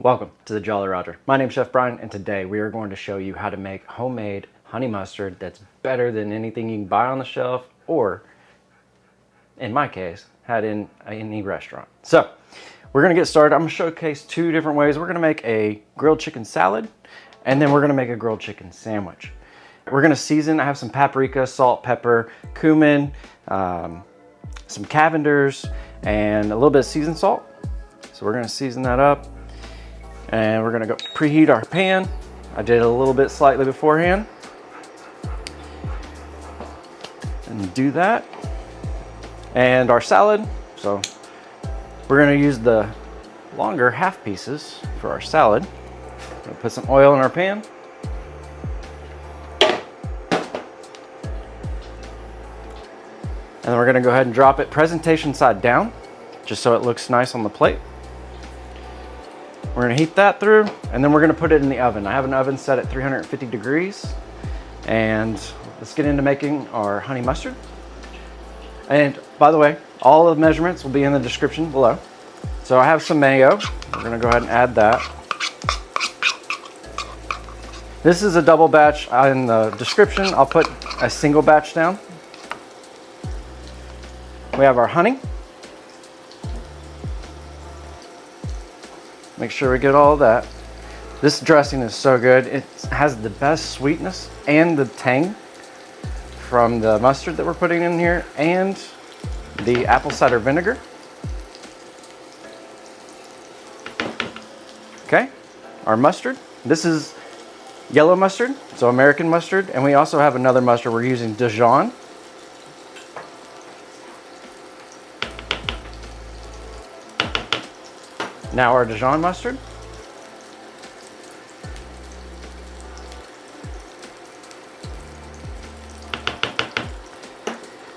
Welcome to the Jolly Roger. My name's Chef Brian, and today we are going to show you how to make homemade honey mustard that's better than anything you can buy on the shelf or, in my case, had in any restaurant. So we're going to get started. I'm going to showcase two different ways. We're going to make a grilled chicken salad, and then we're going to make a grilled chicken sandwich. We're going to season. I have some paprika, salt, pepper, cumin, some Cavenders, and a little bit of seasoned salt. So we're going to season that up. And we're gonna go preheat our pan. I did a little bit slightly beforehand. And do that. And our salad. So we're gonna use the longer half pieces for our salad. We'll put some oil in our pan. And then we're gonna go ahead and drop it presentation side down, just so it looks nice on the plate. We're gonna heat that through, and then we're gonna put it in the oven. I have an oven set at 350 degrees, and let's get into making our honey mustard. And by the way, all of the measurements will be in the description below. So I have some mayo. We're gonna go ahead and add that. This is a double batch. In the description, I'll put a single batch down. We have our honey. Make sure we get all of that. This dressing is so good. It has the best sweetness and the tang from the mustard that we're putting in here and the apple cider vinegar. Okay, our mustard. This is yellow mustard, so American mustard. And we also have another mustard. We're using Dijon. Now our Dijon mustard.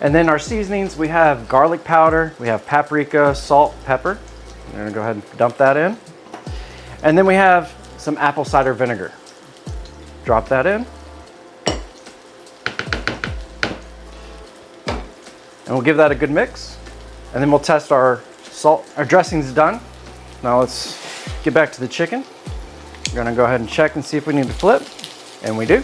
And then our seasonings, we have garlic powder, we have paprika, salt, pepper. I'm gonna go ahead and dump that in. And then we have some apple cider vinegar. Drop that in. And we'll give that a good mix. And then we'll test our salt. Our dressing's done. Now let's get back to the chicken. We're gonna go ahead and check and see if we need to flip, and we do.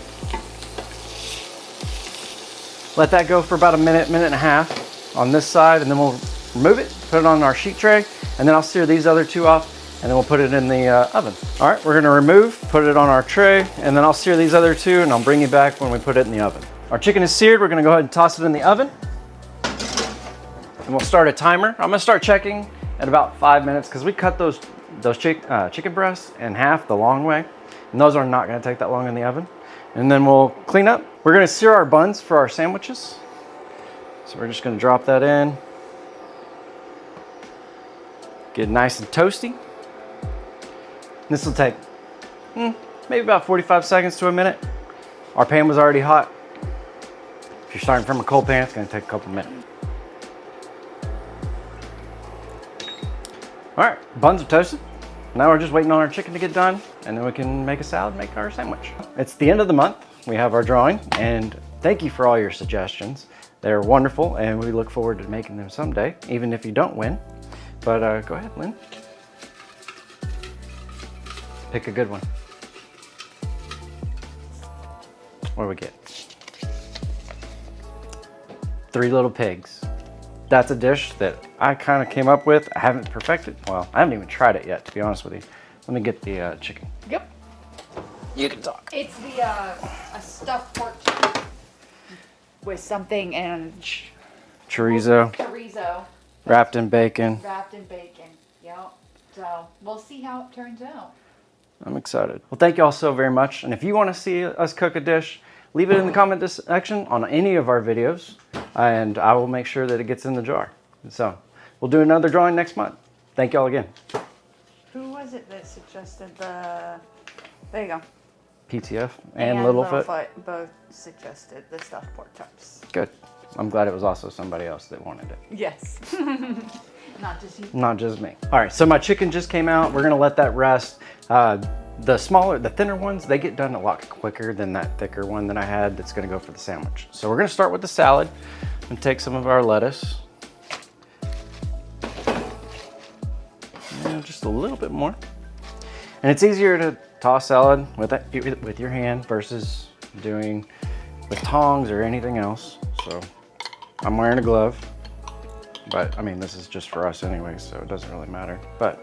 Let that go for about a minute, minute and a half on this side, and then we'll remove it, put it on our sheet tray, and then I'll sear these other two off, and then we'll put it in the oven. All right, we're gonna remove, put it on our tray, and then I'll sear these other two, and I'll bring you back when we put it in the oven. Our chicken is seared. We're gonna go ahead and toss it in the oven, and we'll start a timer. I'm gonna start checking at about 5 minutes, because we cut those chicken breasts in half the long way, and those are not going to take that long in the oven. And then we'll clean up. We're going to sear our buns for our sandwiches, so we're just going to drop that in, get it nice and toasty. This will take maybe about 45 seconds to a minute. Our pan was already hot. If you're starting from a cold pan, it's going to take a couple minutes. All right, buns are toasted. Now we're just waiting on our chicken to get done, and then we can make a salad, make our sandwich. It's the end of the month. We have our drawing, and thank you for all your suggestions. They're wonderful, and we look forward to making them someday, even if you don't win. But go ahead, Lynn. Pick a good one. What do we get? Three Little Pigs. That's a dish that I kind of came up with. I haven't perfected. Well, I haven't even tried it yet, to be honest with you. Let me get the chicken. Yep. You can talk. It's the a stuffed pork chop with something and Chorizo. Chorizo Wrapped in bacon. wrapped in bacon. Yep. So we'll see how it turns out. I'm excited. Well, thank you all so very much. And if you want to see us cook a dish, leave it in the comment section on any of our videos, and I will make sure that it gets in the jar. So we'll do another drawing next month. Thank you all again. Who was it that suggested the? There you go. PTF and Littlefoot. Both suggested the stuffed pork chops. Good. I'm glad it was also somebody else that wanted it. Yes. Not just you. Not just me. All right, so my chicken just came out. We're gonna let that rest. The thinner ones, they get done a lot quicker than that thicker one that I had that's gonna go for the sandwich. So we're gonna start with the salad and take some of our lettuce. And just a little bit more. And it's easier to toss salad with your hand versus doing with tongs or anything else. So I'm wearing a glove, but I mean, this is just for us anyway, so it doesn't really matter. But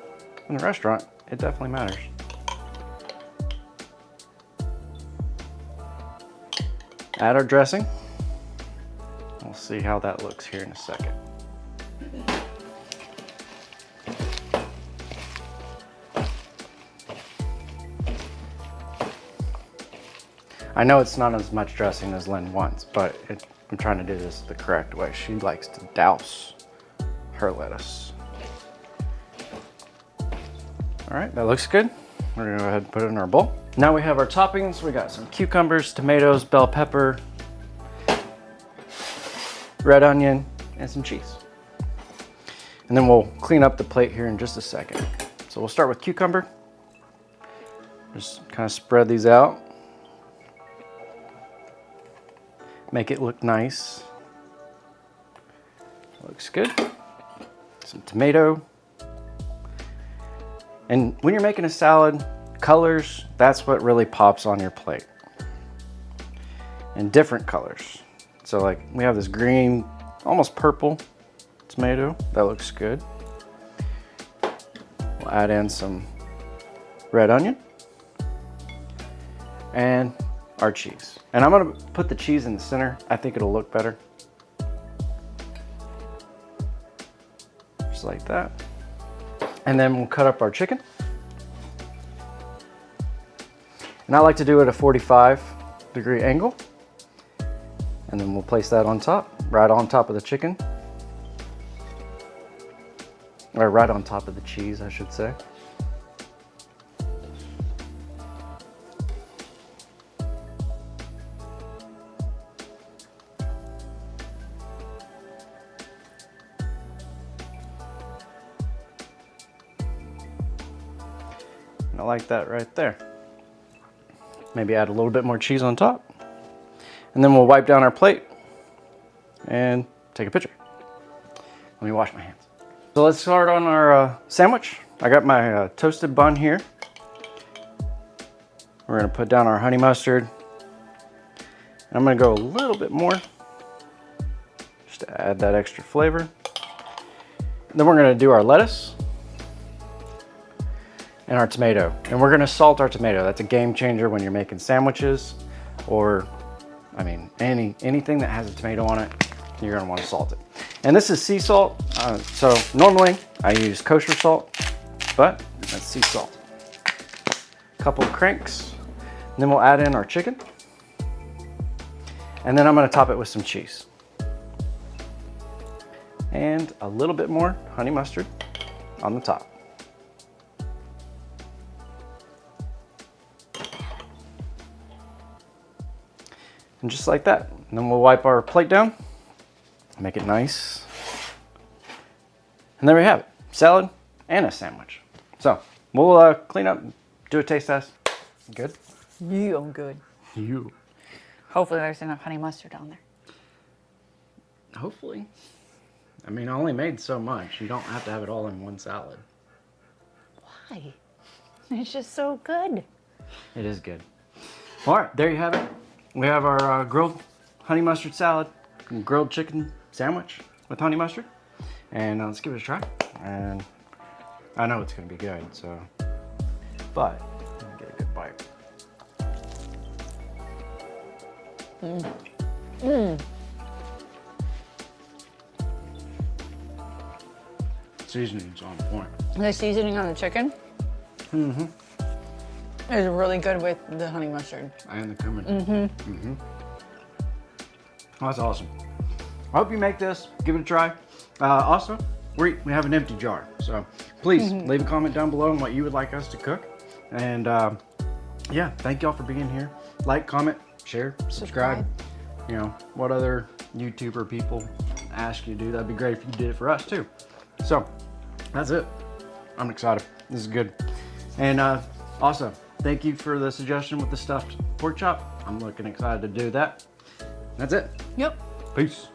in a restaurant, it definitely matters. Add our dressing. We'll see how that looks here in a second. I know it's not as much dressing as Lynn wants, but I'm trying to do this the correct way. She likes to douse her lettuce. All right, that looks good. We're gonna go ahead and put it in our bowl. Now we have our toppings. We got some cucumbers, tomatoes, bell pepper, red onion, and some cheese. And then we'll clean up the plate here in just a second. So we'll start with cucumber. Just kind of spread these out. Make it look nice. Looks good. Some tomato. And when you're making a salad, colors, that's what really pops on your plate. And different colors. So like we have this green, almost purple tomato. That looks good. We'll add in some red onion and our cheese. And I'm gonna put the cheese in the center. I think it'll look better. Just like that. And then we'll cut up our chicken. And I like to do it at a 45-degree angle. And then we'll place that on top, right on top of the chicken. Or right on top of the cheese, I should say. And I like that right there. Maybe add a little bit more cheese on top. And then we'll wipe down our plate and take a picture. Let me wash my hands. So let's start on our sandwich. I got my toasted bun here. We're gonna put down our honey mustard. And I'm gonna go a little bit more just to add that extra flavor. Then we're gonna do our lettuce and our tomato. And we're gonna salt our tomato. That's a game changer when you're making sandwiches or, I mean, anything that has a tomato on it, you're gonna wanna salt it. And this is sea salt. So normally I use kosher salt, but that's sea salt. A couple of cranks. And then we'll add in our chicken. And then I'm gonna top it with some cheese. And a little bit more honey mustard on the top. And just like that. And then we'll wipe our plate down, make it nice. And there we have it, salad and a sandwich. So we'll clean up, do a taste test. Good? Yeah, I'm good. You. Hopefully there's enough honey mustard on there. Hopefully. I mean, I only made so much. You don't have to have it all in one salad. Why? It's just so good. It is good. All right, there you have it. We have our grilled honey mustard salad and grilled chicken sandwich with honey mustard. And let's give it a try. And I know it's gonna be good, so, but let me get a good bite. Seasoning's on point. The seasoning on the chicken is really good with the honey mustard. And the cumin. Oh, that's awesome. I hope you make this, give it a try. Also, we have an empty jar, so please leave a comment down below on what you would like us to cook. And yeah, thank y'all for being here. Like, comment, share, subscribe. You know, what other YouTuber people ask you to do, that'd be great if you did it for us too. So, that's it. I'm excited. This is good. And also, thank you for the suggestion with the stuffed pork chop. I'm looking excited to do that. That's it. Yep. Peace.